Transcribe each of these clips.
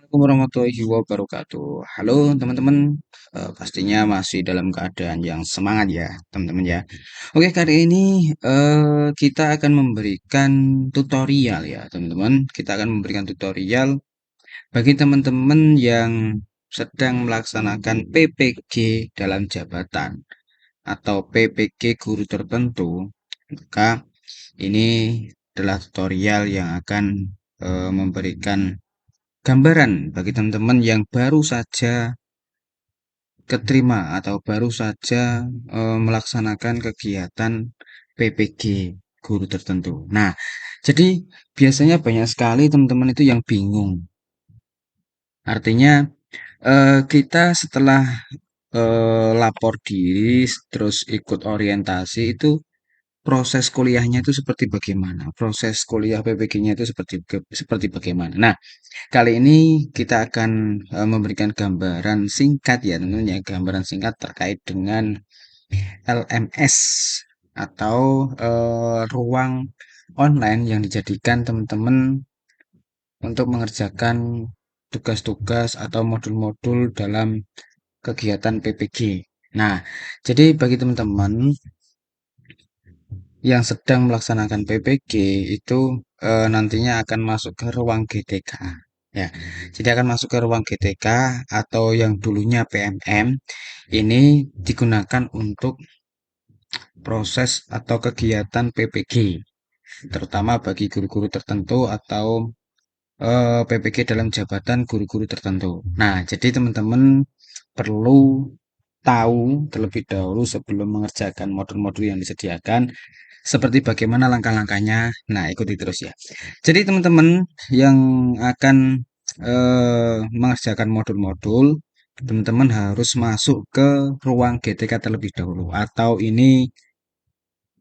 Assalamualaikum warahmatullahi wabarakatuh. Halo teman-teman. Pastinya masih dalam keadaan yang semangat ya teman-teman ya. Oke, kali ini kita akan memberikan tutorial ya teman-teman. Kita akan memberikan tutorial bagi teman-teman yang sedang melaksanakan PPG dalam jabatan atau PPG guru tertentu. Maka ini adalah tutorial yang akan memberikan gambaran bagi teman-teman yang baru saja keterima atau baru saja melaksanakan kegiatan PPG guru tertentu. Nah, jadi biasanya banyak sekali teman-teman itu yang bingung. Artinya kita setelah lapor diri terus ikut orientasi itu proses kuliahnya itu seperti bagaimana? Proses kuliah PPG-nya itu seperti bagaimana? Nah, kali ini kita akan memberikan gambaran singkat ya tentunya gambaran singkat terkait dengan LMS atau ruang online yang dijadikan teman-teman untuk mengerjakan tugas-tugas atau modul-modul dalam kegiatan PPG. Nah, jadi bagi teman-teman yang sedang melaksanakan PPG itu nantinya akan masuk ke ruang GTK. Ya, jadi akan masuk ke ruang GTK atau yang dulunya PMM ini digunakan untuk proses atau kegiatan PPG, terutama bagi guru-guru tertentu atau PPG dalam jabatan guru-guru tertentu. Nah, jadi teman-teman perlu tahu terlebih dahulu sebelum mengerjakan modul-modul yang disediakan seperti bagaimana langkah-langkahnya. Nah, ikuti terus ya. Jadi teman-teman yang akan mengerjakan modul-modul, teman-teman harus masuk ke ruang GTK terlebih dahulu atau ini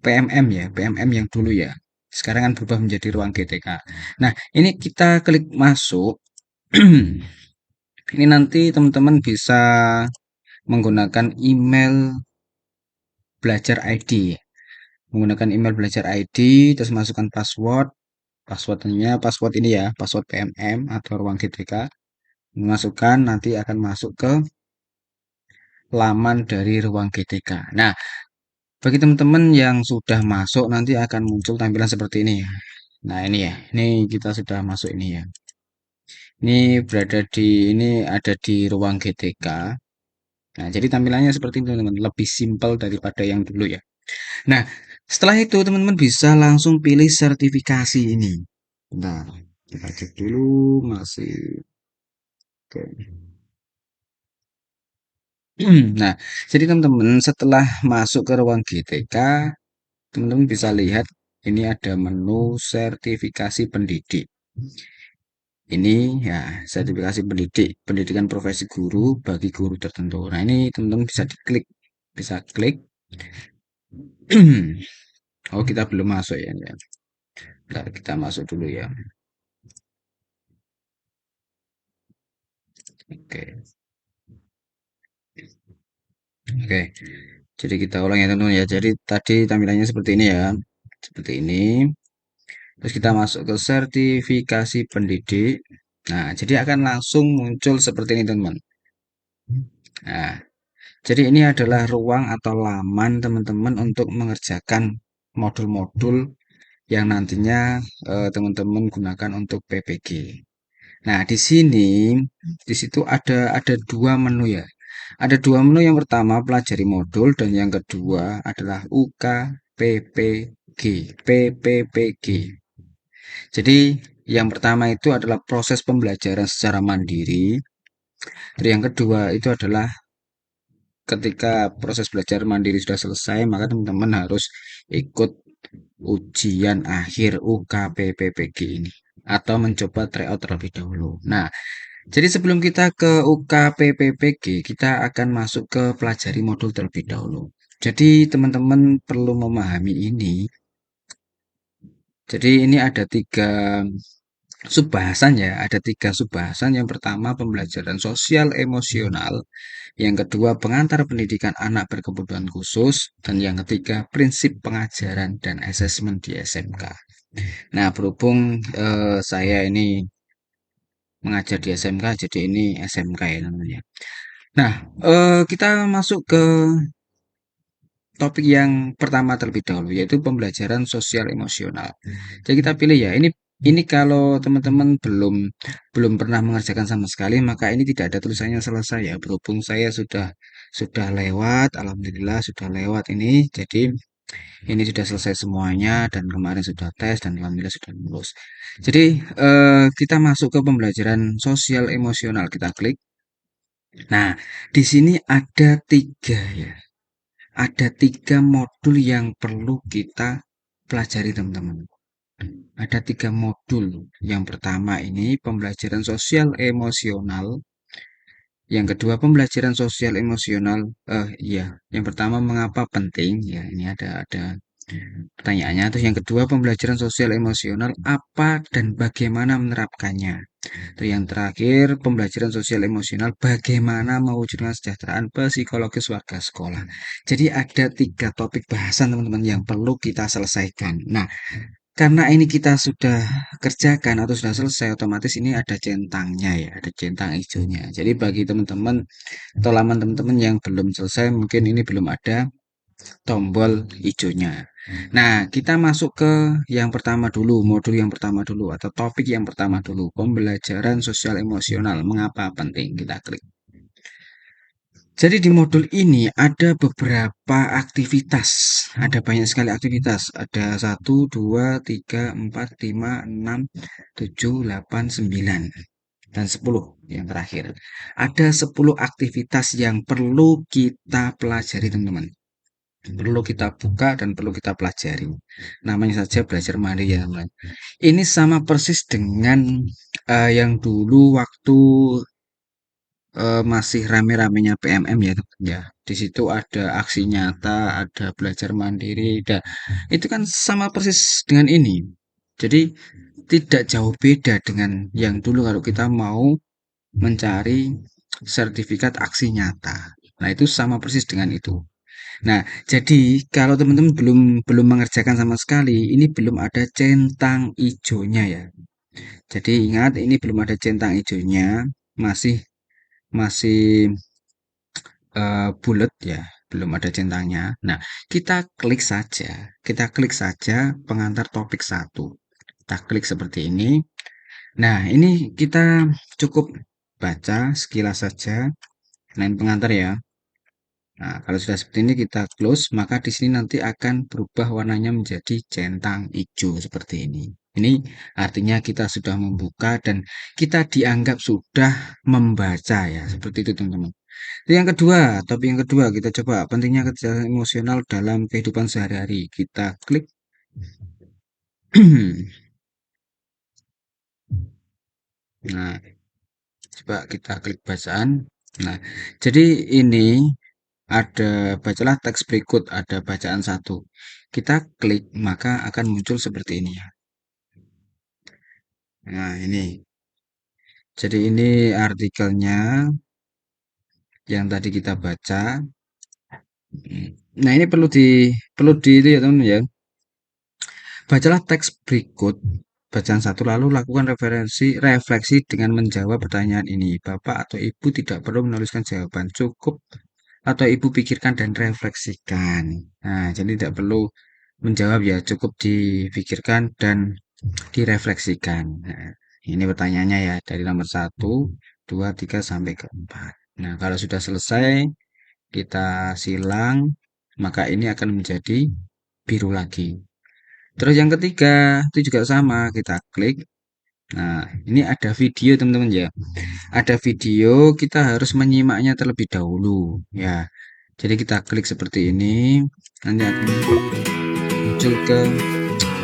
PMM ya, PMM yang dulu ya. Sekarang kan berubah menjadi ruang GTK. Nah, ini kita klik masuk. Ini nanti teman-teman bisa menggunakan email belajar ID. Menggunakan email belajar ID, terus masukkan password. Password ini ya, password PMM atau ruang GTK. Masukkan nanti akan masuk ke laman dari ruang GTK. Nah, bagi teman-teman yang sudah masuk nanti akan muncul tampilan seperti ini ya. Nah, ini ya. Ini kita sudah masuk ini ya. Ini ada di ruang GTK. Nah, jadi tampilannya seperti ini teman-teman, lebih simpel daripada yang dulu ya. Nah, setelah itu teman-teman bisa langsung pilih sertifikasi ini. Bentar, kita cek dulu masih oke. Nah, jadi teman-teman setelah masuk ke ruang GTK, teman-teman bisa lihat ini ada menu sertifikasi pendidik. Ini ya sertifikasi pendidikan profesi guru bagi guru tertentu. Nah, ini teman-teman bisa klik. Oh, kita belum masuk ya. Bentar, kita masuk dulu ya. Oke. Oke. Jadi kita ulang ya teman-teman ya. Jadi tadi tampilannya seperti ini ya. Seperti ini. Terus kita masuk ke sertifikasi pendidik. Nah, jadi akan langsung muncul seperti ini teman-teman. Nah, jadi ini adalah ruang atau laman teman-teman untuk mengerjakan modul-modul yang nantinya teman-teman gunakan untuk PPG. Nah, di situ ada dua menu ya. Ada dua menu, yang pertama pelajari modul dan yang kedua adalah UKPPG, PPPG. Jadi yang pertama itu adalah proses pembelajaran secara mandiri. Dan yang kedua itu adalah ketika proses belajar mandiri sudah selesai, maka teman-teman harus ikut ujian akhir UKPPG ini atau mencoba tryout terlebih dahulu. Nah, jadi sebelum kita ke UKPPG, kita akan masuk ke pelajari modul terlebih dahulu. Jadi teman-teman perlu memahami ini. Jadi ini ada tiga subbahasan ya, ada tiga subbahasan. Yang pertama pembelajaran sosial emosional, yang kedua pengantar pendidikan anak berkebutuhan khusus, dan yang ketiga prinsip pengajaran dan asesmen di SMK. Nah, berhubung saya ini mengajar di SMK, jadi ini SMK ya namanya. Nah, kita masuk ke topik yang pertama terlebih dahulu, yaitu pembelajaran sosial emosional. Jadi kita pilih ya, ini kalau teman-teman belum belum pernah mengerjakan sama sekali, maka ini tidak ada tulisannya selesai ya. Berhubung saya sudah lewat, alhamdulillah sudah lewat ini. Jadi ini sudah selesai semuanya dan kemarin sudah tes dan alhamdulillah sudah lulus. Jadi kita masuk ke pembelajaran sosial emosional. Kita klik. Nah, di sini ada tiga ya. Ada tiga modul yang perlu kita pelajari teman-teman. Ada tiga modul. Yang pertama ini pembelajaran sosial emosional. Yang kedua pembelajaran sosial emosional. Iya. Yang pertama mengapa penting? Ya, ini ada pertanyaannya. Terus yang kedua pembelajaran sosial emosional apa dan bagaimana menerapkannya. Terus yang terakhir pembelajaran sosial emosional bagaimana mewujudkan kesejahteraan psikologis warga sekolah. Jadi ada tiga topik bahasan teman-teman yang perlu kita selesaikan. Nah, karena ini kita sudah kerjakan atau sudah selesai, otomatis ini ada centangnya ya, ada centang hijaunya. Jadi bagi teman-teman atau laman teman-teman yang belum selesai, mungkin ini belum ada tombol hijaunya. Nah, kita masuk ke yang pertama dulu, modul yang pertama dulu, atau topik yang pertama dulu, pembelajaran sosial emosional. Mengapa penting? Kita klik. Jadi di modul ini ada beberapa aktivitas, ada banyak sekali aktivitas. Ada 1, 2, 3, 4, 5, 6, 7, 8, 9 dan 10 yang terakhir. Ada 10 aktivitas yang perlu kita pelajari teman-teman. Perlu kita buka dan perlu kita pelajari. Namanya saja belajar mandiri ya teman-teman. Ini sama persis dengan yang dulu waktu masih rame-ramenya PMM ya teman ya. Di situ ada aksi nyata, ada belajar mandiri, itu kan sama persis dengan ini. Jadi tidak jauh beda dengan yang dulu kalau kita mau mencari sertifikat aksi nyata. Nah, itu sama persis dengan itu. Nah, jadi kalau teman-teman belum belum mengerjakan sama sekali, ini belum ada centang hijaunya ya. Jadi ingat ini belum ada centang hijaunya, masih masih bulat ya, belum ada centangnya. Nah, kita klik saja pengantar topik satu. Kita klik seperti ini. Nah, ini kita cukup baca sekilas saja. Lain pengantar ya. Nah, kalau sudah seperti ini kita close, maka di sini nanti akan berubah warnanya menjadi centang hijau seperti ini. Ini artinya kita sudah membuka dan kita dianggap sudah membaca ya, seperti itu teman-teman. Yang kedua, topik yang kedua kita coba pentingnya kesehatan emosional dalam kehidupan sehari-hari. Kita klik. Nah, coba kita klik bacaan. Nah, jadi ini ada bacalah teks berikut, ada bacaan satu. Kita klik maka akan muncul seperti ini ya. Nah, ini. Jadi ini artikelnya yang tadi kita baca. Nah, ini perlu di itu ya teman ya. Bacalah teks berikut bacaan satu lalu lakukan refleksi dengan menjawab pertanyaan ini. Bapak atau Ibu tidak perlu menuliskan jawaban, cukup atau Ibu pikirkan dan refleksikan. Nah, jadi tidak perlu menjawab ya, cukup dipikirkan dan direfleksikan. Nah, ini pertanyaannya ya dari nomor 1, 2, 3 sampai ke 4. Nah, kalau sudah selesai kita silang, maka ini akan menjadi biru lagi. Terus yang ketiga itu juga sama, kita klik. Nah, ini ada video teman-teman ya. Ada video, kita harus menyimaknya terlebih dahulu ya. Jadi kita klik seperti ini, nanti akan muncul ke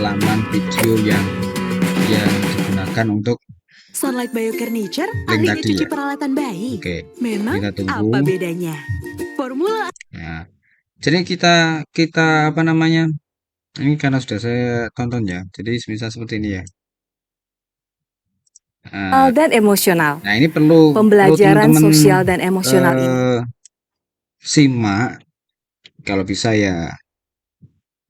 laman video yang digunakan untuk Sunlight Biofurniture, link ahlinya tadi cuci ya. peralatan bayi. Oke, Memang kita tunggu. apa bedanya? Formula Ya. Jadi kita apa namanya? Ini karena sudah saya tonton ya. Jadi misal seperti ini ya. Nah, dan emosional. nah ini perlu Pembelajaran teman-teman sosial dan emosional ini. simak. Kalau bisa ya,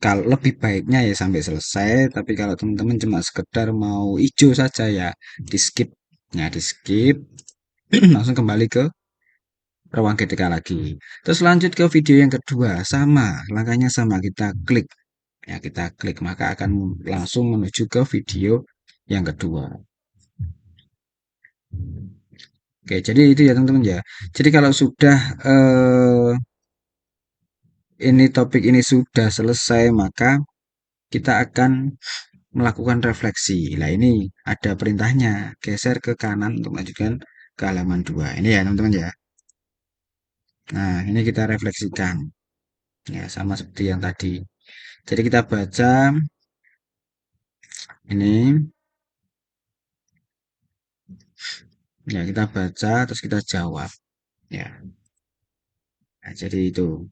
kalau lebih baiknya ya sampai selesai. Tapi kalau teman-teman cuma sekedar mau hijau saja ya, di skip Nah, di skip, langsung kembali ke ruang GTK lagi. Terus lanjut ke video yang kedua, sama, langkahnya sama, kita klik. Ya, kita klik, maka akan langsung menuju ke video yang kedua. Oke, jadi itu ya teman-teman ya. Jadi kalau sudah ini topik ini sudah selesai, maka kita akan melakukan refleksi. Nah, ini ada perintahnya, geser ke kanan untuk melanjutkan ke halaman 2. Ini ya teman-teman ya. Nah, ini kita refleksikan. Ya, sama seperti yang tadi. Jadi kita baca ini, ya kita baca terus kita jawab. Ya, nah, jadi itu.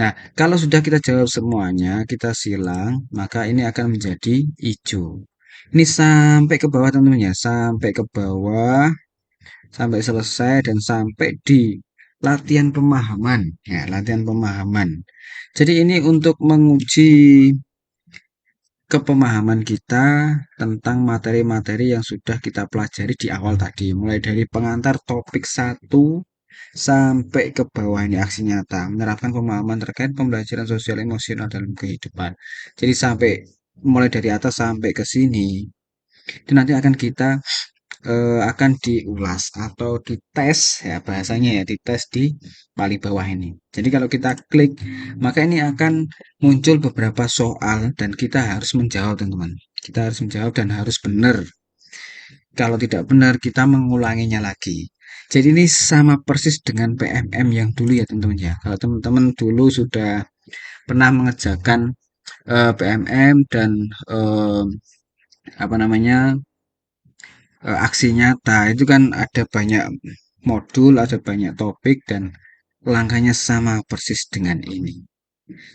Nah, kalau sudah kita jawab semuanya, kita silang, maka ini akan menjadi hijau. Ini sampai ke bawah teman-teman ya, sampai ke bawah, sampai selesai dan sampai di latihan pemahaman. Ya, latihan pemahaman. Jadi ini untuk menguji kepemahaman kita tentang materi-materi yang sudah kita pelajari di awal tadi, mulai dari pengantar topik 1 sampai ke bawah ini aksi nyata, menerapkan pemahaman terkait pembelajaran sosial emosional dalam kehidupan. Jadi sampai mulai dari atas sampai ke sini, itu nanti akan kita akan diulas atau dites ya bahasanya ya dites di paling bawah ini. Jadi kalau kita klik maka ini akan muncul beberapa soal dan kita harus menjawab teman-teman. Kita harus menjawab dan harus benar. Kalau tidak benar kita mengulanginya lagi. Jadi ini sama persis dengan PMM yang dulu ya teman-teman ya. Kalau teman-teman dulu sudah pernah mengerjakan PMM dan eh, apa namanya aksi nyata itu kan ada banyak modul, ada banyak topik dan langkahnya sama persis dengan ini.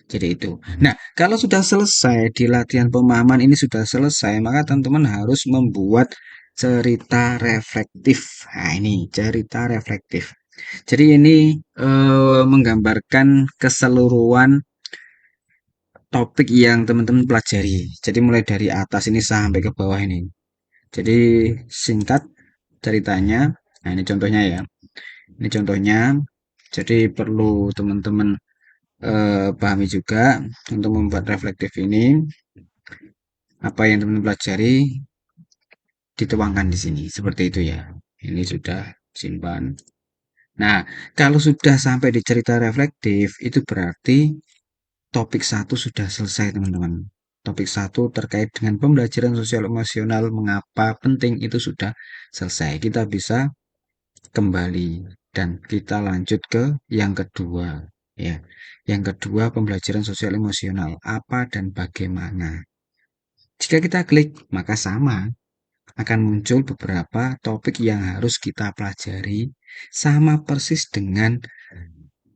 Jadi itu. Nah, kalau sudah selesai di latihan pemahaman ini sudah selesai, maka teman-teman harus membuat cerita reflektif. Nah, ini cerita reflektif. Jadi ini menggambarkan keseluruhan topik yang teman-teman pelajari. Jadi mulai dari atas ini sampai ke bawah ini. Jadi singkat ceritanya. Nah, ini contohnya ya. Ini contohnya. Jadi perlu teman-teman pahami juga untuk membuat reflektif ini apa yang teman-teman pelajari dituangkan di sini. Seperti itu ya. Ini sudah simpan. Nah, kalau sudah sampai di cerita reflektif itu berarti topik satu sudah selesai teman-teman. Topik satu terkait dengan pembelajaran sosial emosional mengapa penting itu sudah selesai. Kita bisa kembali dan kita lanjut ke yang kedua ya. Yang kedua pembelajaran sosial emosional apa dan bagaimana. Jika kita klik maka sama akan muncul beberapa topik yang harus kita pelajari sama persis dengan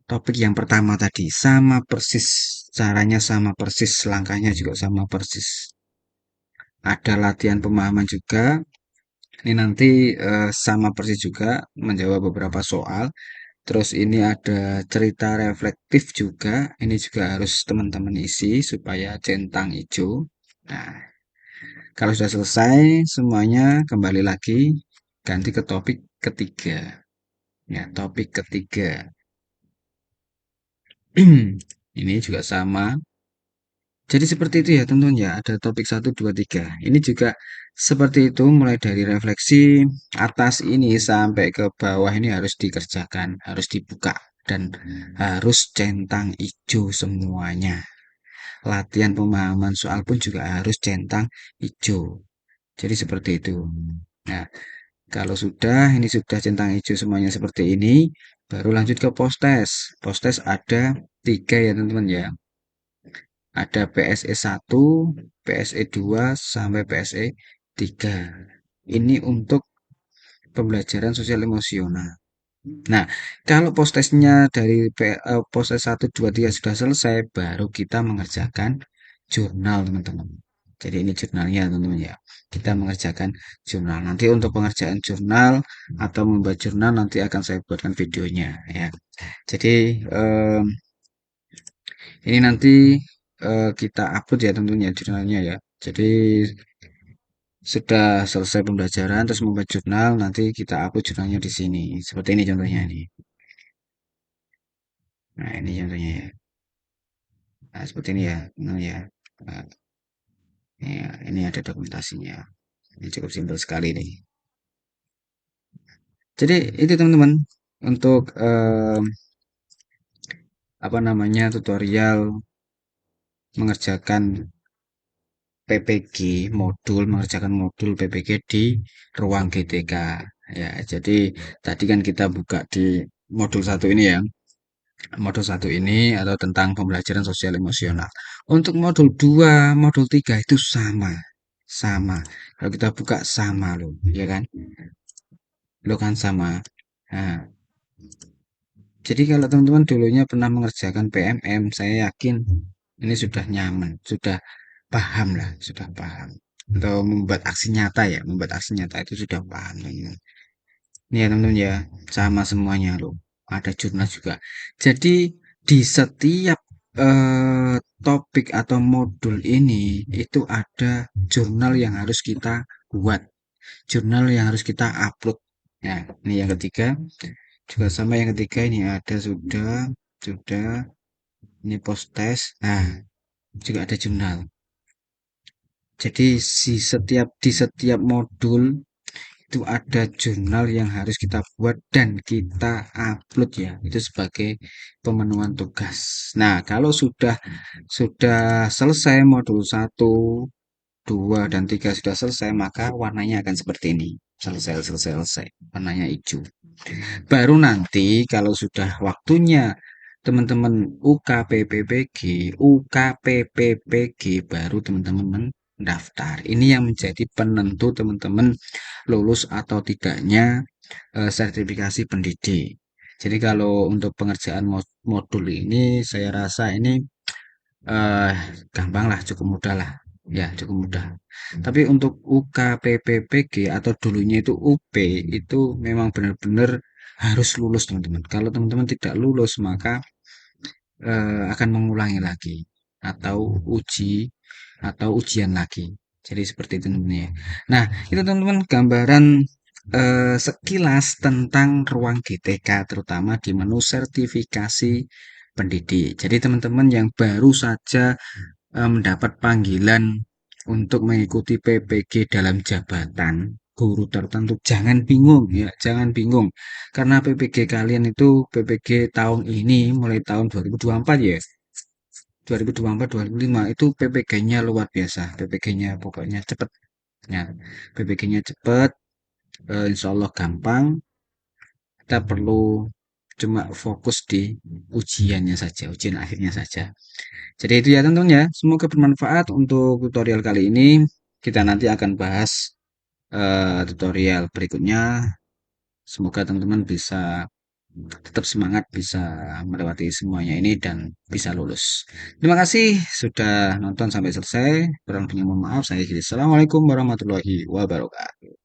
topik yang pertama tadi, sama persis caranya sama persis, langkahnya juga sama persis. Ada latihan pemahaman juga. Ini nanti sama persis juga menjawab beberapa soal. Terus ini ada cerita reflektif juga. Ini juga harus teman-teman isi supaya centang hijau. Nah, kalau sudah selesai semuanya kembali lagi ganti ke topik ketiga. Ya, topik ketiga. Ini juga sama. Jadi seperti itu ya teman-teman ya. Ada topik satu 2 3. Ini juga seperti itu mulai dari refleksi atas ini sampai ke bawah ini harus dikerjakan, harus dibuka dan harus centang hijau semuanya. Latihan pemahaman soal pun juga harus centang hijau. Jadi seperti itu. Nah, kalau sudah ini sudah centang hijau semuanya seperti ini, baru lanjut ke post test. Post test ada 3 ya teman-teman ya. Ada PSE 1, PSE 2, sampai PSE 3. Ini untuk pembelajaran sosial emosional. Nah, kalau post-testnya dari post-test 1, 2, 3 sudah selesai, baru kita mengerjakan jurnal, teman-teman. Jadi ini jurnalnya, teman-teman ya. Kita mengerjakan jurnal. Nanti untuk pengerjaan jurnal atau membuat jurnal nanti akan saya buatkan videonya ya. Jadi ini nanti kita upload ya tentunya jurnalnya ya. Jadi sudah selesai pembelajaran terus membuat jurnal, nanti kita upload jurnalnya di sini. Seperti ini contohnya ini. Nah, ini contohnya ya. Nah, seperti ini ya. Nah, ya. Nah, ya, ini ada dokumentasinya. Ini cukup simpel sekali nih. Jadi itu teman-teman untuk apa namanya tutorial mengerjakan PPG mengerjakan modul PPG di ruang GTK ya. Jadi tadi kan kita buka di modul satu ini ya. Modul satu ini atau tentang pembelajaran sosial emosional. Untuk modul 2, modul 3 itu sama. Sama. Kalau kita buka sama loh, ya kan? Lo kan sama. Nah, jadi kalau teman-teman dulunya pernah mengerjakan PMM, saya yakin ini sudah nyaman, sudah paham lah, sudah paham. Atau membuat aksi nyata ya, membuat aksi nyata itu sudah paham. Teman-teman. Ini ya teman-teman ya, sama semuanya loh. Ada jurnal juga. Jadi di setiap topik atau modul ini itu ada jurnal yang harus kita buat, jurnal yang harus kita upload. Nah, ini yang ketiga juga sama yang ketiga ini ada sudah ini post test. Nah, juga ada jurnal. Jadi di setiap modul itu ada jurnal yang harus kita buat dan kita upload ya. Itu sebagai pemenuhan tugas. Nah, kalau sudah selesai modul satu 2 dan 3 sudah selesai, maka warnanya akan seperti ini. Selesai, selesai, selesai. Warnanya hijau. Baru nanti kalau sudah waktunya teman-teman UKPPPG baru teman-teman mendaftar. Ini yang menjadi penentu teman-teman lulus atau tidaknya sertifikasi pendidik. Jadi kalau untuk pengerjaan modul ini saya rasa ini eh, gampang lah, cukup mudah lah. Ya, cukup mudah. Tapi untuk UKPPPG atau dulunya itu UP itu memang benar-benar harus lulus teman-teman. Kalau teman-teman tidak lulus maka akan mengulangi lagi atau ujian lagi. Jadi seperti itu teman-teman ya. Nah, itu teman-teman gambaran sekilas tentang ruang GTK terutama di menu sertifikasi pendidik. Jadi teman-teman yang baru saja mendapat panggilan untuk mengikuti PPG dalam jabatan guru tertentu, jangan bingung ya, jangan bingung. Karena PPG kalian itu PPG tahun ini mulai tahun 2024 ya. 2024 2005 itu PPG-nya luar biasa. PPG-nya pokoknya cepet ya. PPG-nya cepet, insya Allah gampang. Kita perlu cuma fokus di ujiannya saja, ujian akhirnya saja. Jadi itu ya teman-teman ya. Semoga bermanfaat untuk tutorial kali ini. Kita nanti akan bahas tutorial berikutnya. Semoga teman-teman bisa tetap semangat, bisa melewati semuanya ini dan bisa lulus. Terima kasih sudah nonton sampai selesai. Kurang lebihnya mohon maaf. Saya Assalamualaikum warahmatullahi wabarakatuh.